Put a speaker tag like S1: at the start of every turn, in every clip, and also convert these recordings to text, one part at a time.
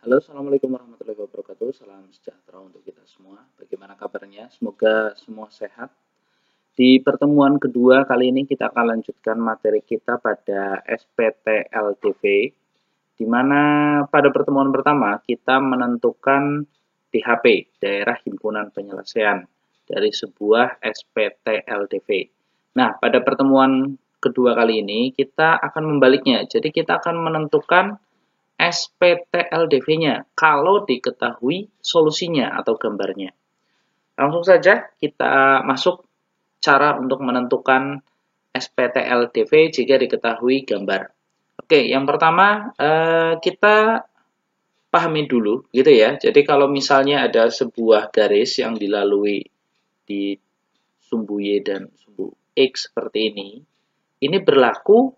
S1: Halo, assalamualaikum warahmatullahi wabarakatuh. Salam sejahtera untuk kita semua. Bagaimana kabarnya? Semoga semua sehat. Di pertemuan kedua kali ini kita akan lanjutkan materi kita pada SPTLDV, di mana pada pertemuan pertama kita menentukan DHP, Daerah Himpunan Penyelesaian, dari sebuah SPTLDV. Nah, pada pertemuan kedua kali ini kita akan membaliknya. Jadi kita akan menentukan SPTLDV-nya kalau diketahui solusinya atau gambarnya. Langsung saja kita masuk cara untuk menentukan SPTLDV jika diketahui gambar. Oke, yang pertama kita pahami dulu gitu ya. Jadi kalau misalnya ada sebuah garis yang dilalui di sumbu Y dan sumbu X seperti ini berlaku.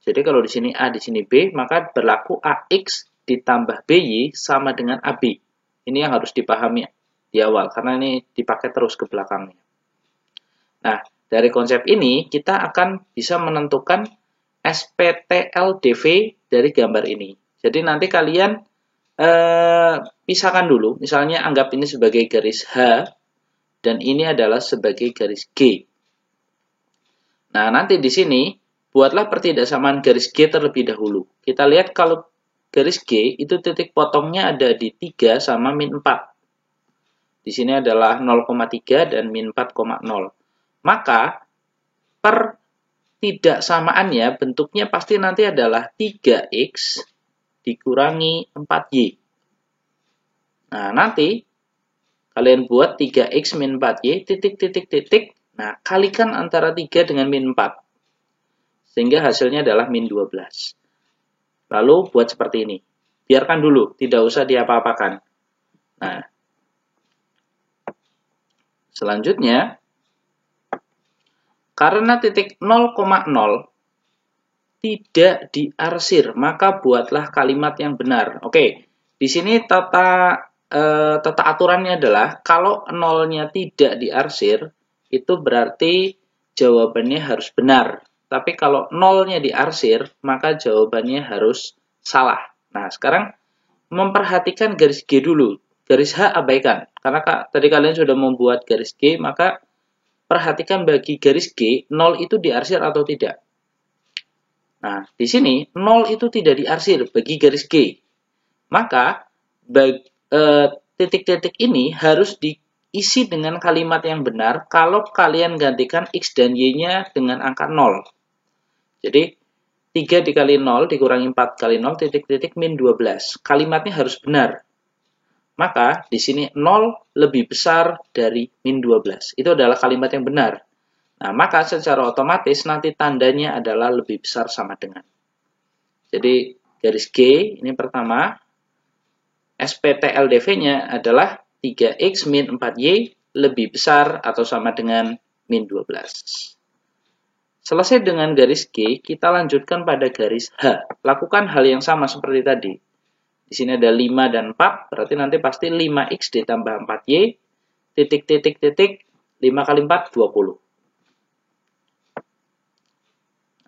S1: Jadi kalau di sini A, di sini B, maka berlaku AX ditambah BY sama dengan AB. Ini yang harus dipahami di awal, karena ini dipakai terus ke belakangnya. Nah, dari konsep ini, kita akan bisa menentukan SPTLDV dari gambar ini. Jadi nanti kalian pisahkan dulu, misalnya anggap ini sebagai garis H, dan ini adalah sebagai garis G. Nah, nanti di sini, buatlah pertidaksamaan garis G terlebih dahulu. Kita lihat kalau garis G itu titik potongnya ada di 3 sama min 4. Di sini adalah 0,3 dan min 4,0. Maka pertidaksamaannya bentuknya pasti nanti adalah 3X dikurangi 4Y. Nah, nanti kalian buat 3X min 4Y titik. Nah, kalikan antara 3 dengan min 4. Sehingga hasilnya adalah min 12. Lalu buat seperti ini. Biarkan dulu, tidak usah diapa-apakan. Nah, selanjutnya, karena titik 0,0 tidak diarsir, maka buatlah kalimat yang benar. Oke, di sini tata aturannya adalah kalau nolnya tidak diarsir, itu berarti jawabannya harus benar. Tapi kalau nolnya diarsir, maka jawabannya harus salah. Nah, sekarang memperhatikan garis G dulu. Garis H abaikan. Karena tadi kalian sudah membuat garis G, maka perhatikan bagi garis G, 0 itu diarsir atau tidak. Nah, di sini 0 itu tidak diarsir bagi garis G. Maka titik-titik ini harus diisi dengan kalimat yang benar kalau kalian gantikan X dan Y-nya dengan angka 0. Jadi 3 dikali 0 dikurangi 4 kali 0 titik-titik min 12. Kalimatnya harus benar. Maka di sini 0 lebih besar dari min 12. Itu adalah kalimat yang benar. Nah, maka secara otomatis nanti tandanya adalah lebih besar sama dengan. Jadi garis G ini pertama, SPTLDV-nya adalah 3X min 4Y lebih besar atau sama dengan min 12. Selesai dengan garis G, kita lanjutkan pada garis H. Lakukan hal yang sama seperti tadi. Di sini ada 5 dan 4, berarti nanti pasti 5X ditambah 4Y, titik, 5 kali 4, 20.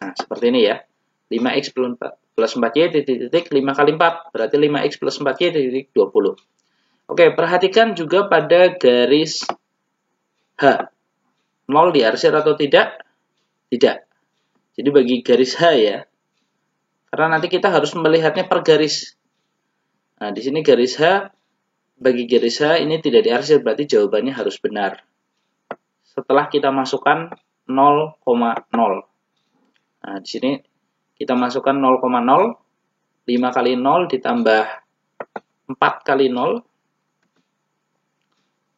S1: Nah, seperti ini ya. 5X plus 4Y, titik, 5 kali 4, berarti 5X plus 4Y, titik, 20. Oke, perhatikan juga pada garis H. 0 diarsir atau tidak? Tidak. Jadi bagi garis H ya, karena nanti kita harus melihatnya per garis. Nah, di sini garis H, bagi garis H ini tidak diarsir, berarti jawabannya harus benar. Setelah kita masukkan 0,0. Nah, di sini kita masukkan 0,0, 5 kali 0 ditambah 4 kali 0,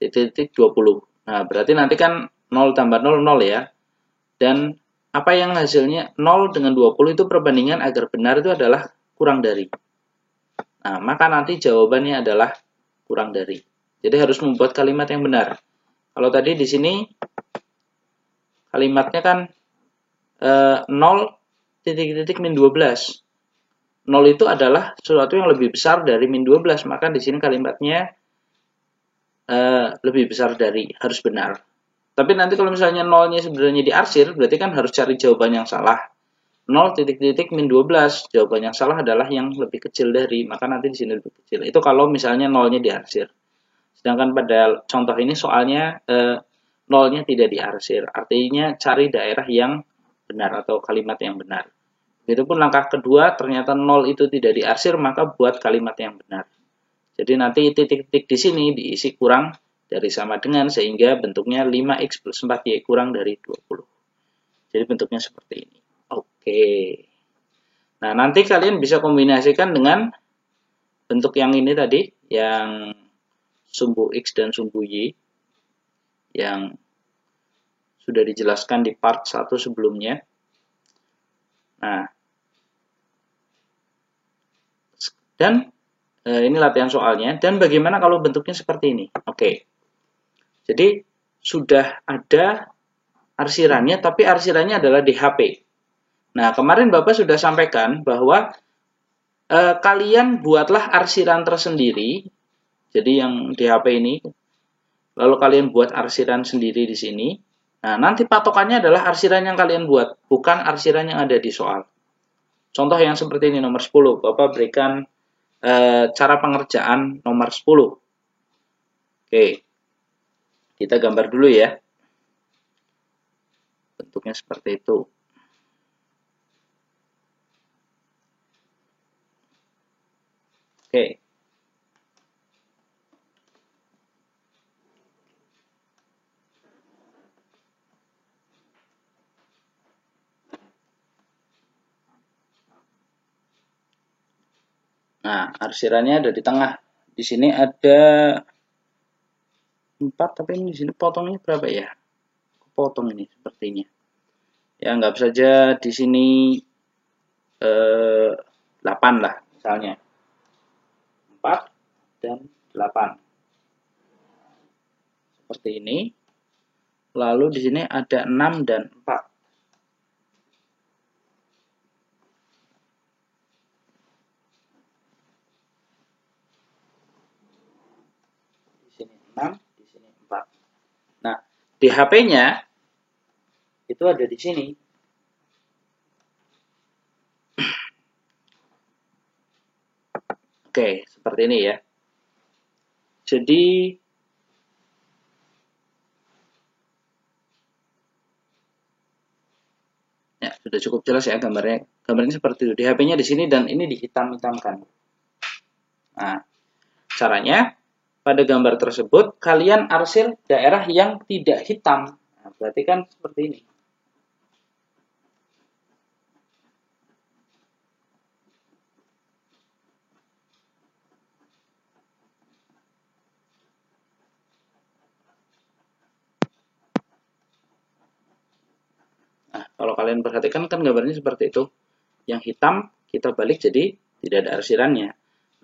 S1: titik 20. Nah, berarti nanti kan 0 tambah 0, 0 ya. Dan apa yang hasilnya 0 dengan 20 itu perbandingan agar benar itu adalah kurang dari. Nah, maka nanti jawabannya adalah kurang dari. Jadi harus membuat kalimat yang benar. Kalau tadi di sini kalimatnya kan 0 titik min 12. 0 itu adalah sesuatu yang lebih besar dari min 12, maka di sini kalimatnya lebih besar dari, harus benar. Tapi nanti kalau misalnya nolnya sebenarnya diarsir, berarti kan harus cari jawaban yang salah. 0 titik-titik min 12. Jawaban yang salah adalah yang lebih kecil dari, maka nanti di sini lebih kecil. Itu kalau misalnya nolnya diarsir. Sedangkan pada contoh ini soalnya nolnya tidak diarsir. Artinya cari daerah yang benar atau kalimat yang benar. Begitupun langkah kedua, ternyata 0 itu tidak diarsir, maka buat kalimat yang benar. Jadi nanti titik-titik di sini diisi kurang dari sama dengan, sehingga bentuknya 5x plus 4y kurang dari 20. Jadi bentuknya seperti ini. Oke. Nah, nanti kalian bisa kombinasikan dengan bentuk yang ini tadi, yang sumbu X dan sumbu Y, yang sudah dijelaskan di part 1 sebelumnya. Nah, dan ini latihan soalnya. Dan bagaimana kalau bentuknya seperti ini? Oke. Jadi, sudah ada arsirannya, tapi arsirannya adalah DHP. Nah, kemarin Bapak sudah sampaikan bahwa kalian buatlah arsiran tersendiri. Jadi yang DHP ini, lalu kalian buat arsiran sendiri di sini. Nah, nanti patokannya adalah arsiran yang kalian buat, bukan arsiran yang ada di soal. Contoh yang seperti ini, nomor 10. Bapak berikan cara pengerjaan nomor 10. Oke, kita gambar dulu ya. Bentuknya seperti itu. Oke. Nah, arsirannya ada di tengah. Di sini ada 4, tapi ini di sini potongnya berapa ya? Potong ini sepertinya. Ya, anggap saja di sini 8 lah misalnya. 4 dan 8. Seperti ini. Lalu di sini ada 6 dan 4. Di sini 6, di sini 4. Nah, DHP-nya itu ada di sini. Oke, seperti ini ya. Jadi ya, sudah cukup jelas ya gambarnya. Gambarnya seperti itu. DHP-nya di sini dan ini dihitam-hitamkan. Nah, caranya pada gambar tersebut kalian arsir daerah yang tidak hitam. Nah, berarti kan seperti ini. Nah, kalau kalian perhatikan kan gambarnya seperti itu. Yang hitam kita balik jadi tidak ada arsirannya.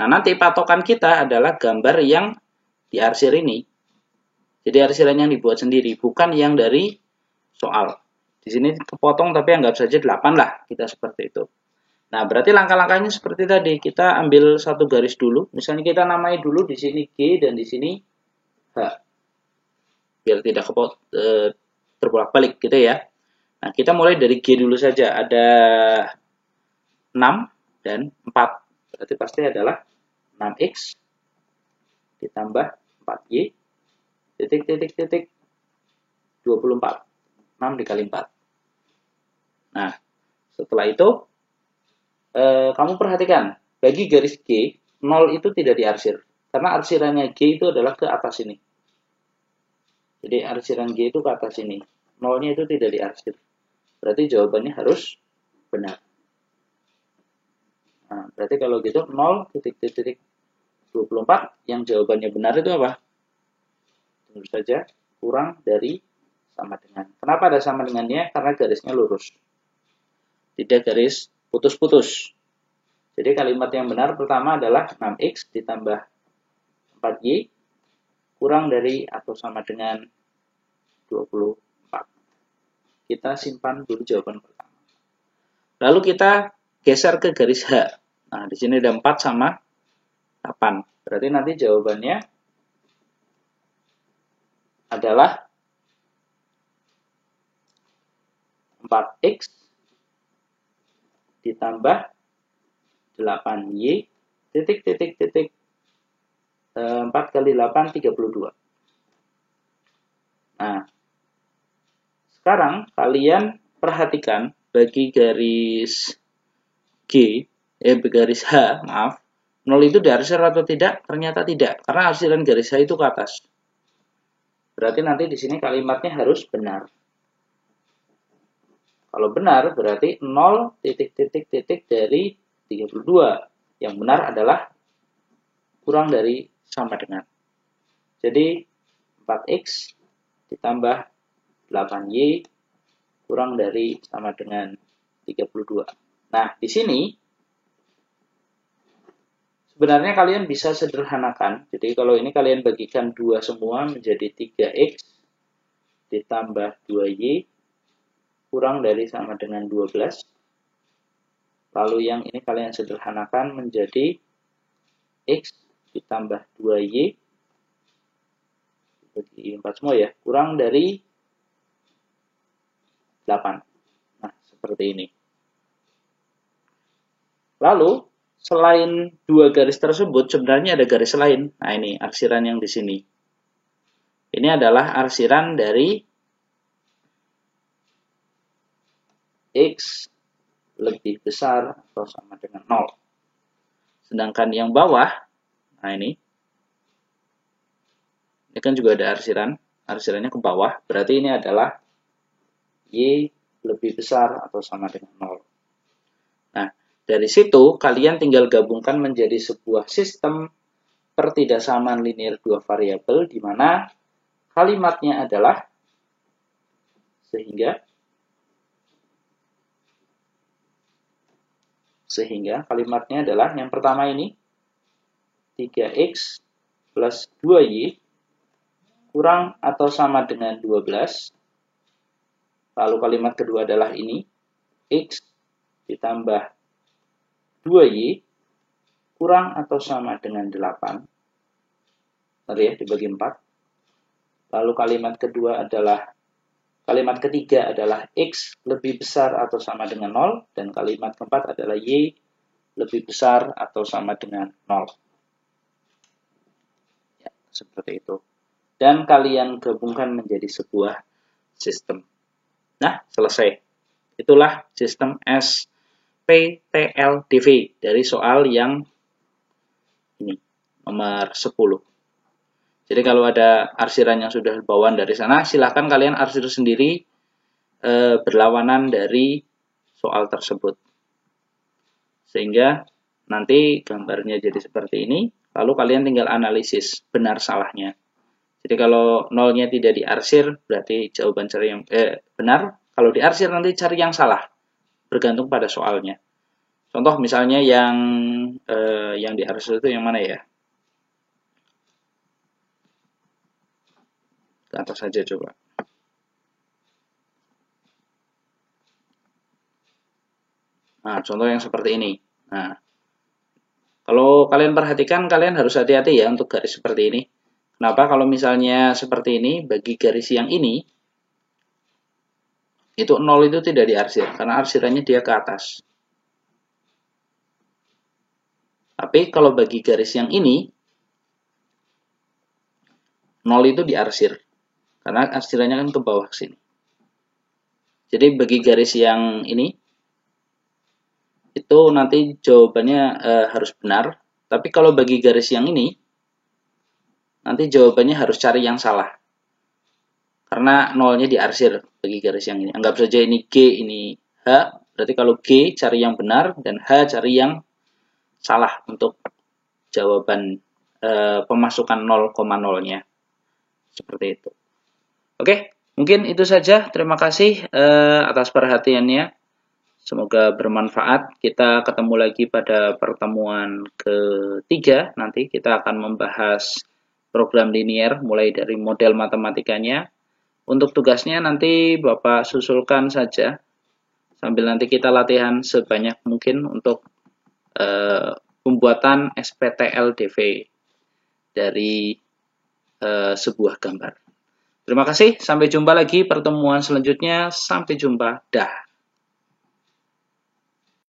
S1: Nah, nanti patokan kita adalah gambar yang diarsir ini. Jadi arsiran yang dibuat sendiri, bukan yang dari soal. Di sini kepotong tapi anggap saja 8 lah, kita seperti itu. Nah, berarti langkah-langkahnya seperti tadi. Kita ambil satu garis dulu. Misalnya kita namai dulu di sini G dan di sini H. Biar tidak terbolak-balik gitu ya. Nah, kita mulai dari G dulu saja. Ada 6 dan 4. Berarti pasti adalah 6X ditambah 4Y titik 24. 6 dikali 4. Nah, setelah itu kamu perhatikan, bagi garis G, 0 itu tidak diarsir. Karena arsirannya G itu adalah ke atas ini. Jadi arsiran G itu ke atas ini. 0-nya itu tidak diarsir. Berarti jawabannya harus benar. Nah, berarti kalau gitu 0 titik 24 yang jawabannya benar itu apa? Tentu saja kurang dari sama dengan. Kenapa ada sama dengannya? Karena garisnya lurus. Tidak garis putus-putus. Jadi kalimat yang benar pertama adalah 6X ditambah 4Y kurang dari atau sama dengan 24. Kita simpan dulu jawaban pertama. Lalu kita geser ke garis H. Nah, di sini ada 4 sama 8. Berarti nanti jawabannya adalah 4X ditambah 8Y titik titik titik 4 kali 8 32. Nah, sekarang kalian perhatikan bagi garis garis H, maaf, 0 itu diarsir atau tidak? Ternyata tidak, karena arsiran garis H itu ke atas. Berarti nanti di sini kalimatnya harus benar. Kalau benar berarti 0 titik titik titik dari 32. Yang benar adalah kurang dari sama dengan. Jadi 4X ditambah 8Y kurang dari sama dengan 32. Nah, di sini sebenarnya kalian bisa sederhanakan. Jadi kalau ini kalian bagikan 2 semua menjadi 3X ditambah 2Y kurang dari sama dengan 12. Lalu yang ini kalian sederhanakan menjadi X ditambah 2Y bagi 4 semua ya, kurang dari 8. Nah, seperti ini. Lalu, selain 2 garis tersebut, sebenarnya ada garis lain. Nah, ini arsiran yang di sini. Ini adalah arsiran dari X lebih besar atau sama dengan 0. Sedangkan yang bawah, nah ini kan juga ada arsirannya ke bawah, berarti ini adalah Y lebih besar atau sama dengan 0. Nah, dari situ kalian tinggal gabungkan menjadi sebuah sistem pertidaksamaan linear 2 variabel di mana kalimatnya adalah sehingga kalimatnya adalah yang pertama ini 3X plus 2Y kurang atau sama dengan 12. Lalu kalimat kedua adalah ini X ditambah 2Y kurang atau sama dengan 8. Bentar ya, dibagi 4. Lalu kalimat ketiga adalah X lebih besar atau sama dengan 0. Dan kalimat keempat adalah Y lebih besar atau sama dengan 0. Ya, seperti itu. Dan kalian gabungkan menjadi sebuah sistem. Nah, selesai. Itulah sistem SPTLDV dari soal yang ini, nomor 10. Jadi kalau ada arsiran yang sudah bawaan dari sana, silahkan kalian arsir sendiri berlawanan dari soal tersebut. Sehingga nanti gambarnya jadi seperti ini, lalu kalian tinggal analisis benar salahnya. Jadi kalau nolnya tidak diarsir, berarti jawaban cari yang benar. Kalau diarsir nanti cari yang salah, bergantung pada soalnya. Contoh misalnya yang diarsir itu yang mana ya? Ke atas saja coba. Nah, contoh yang seperti ini. Nah, kalau kalian perhatikan, kalian harus hati-hati ya untuk garis seperti ini. Kenapa? Kalau misalnya seperti ini, bagi garis yang ini, itu 0 itu tidak diarsir, karena arsirannya dia ke atas. Tapi kalau bagi garis yang ini, 0 itu diarsir, karena arsirannya kan ke bawah sini. Jadi bagi garis yang ini, itu nanti jawabannya harus benar. Tapi kalau bagi garis yang ini, nanti jawabannya harus cari yang salah. Karena nolnya diarsir bagi garis yang ini. Anggap saja ini G, ini H. Berarti kalau G cari yang benar dan H cari yang salah untuk jawaban pemasukan 0,0-nya. Seperti itu. Oke, mungkin itu saja. Terima kasih atas perhatiannya. Semoga bermanfaat. Kita ketemu lagi pada pertemuan ketiga. Nanti kita akan membahas program linear mulai dari model matematikanya. Untuk tugasnya nanti Bapak susulkan saja. Sambil nanti kita latihan sebanyak mungkin untuk pembuatan SPTLDV dari sebuah gambar. Terima kasih. Sampai jumpa lagi pertemuan selanjutnya. Sampai jumpa. Dah.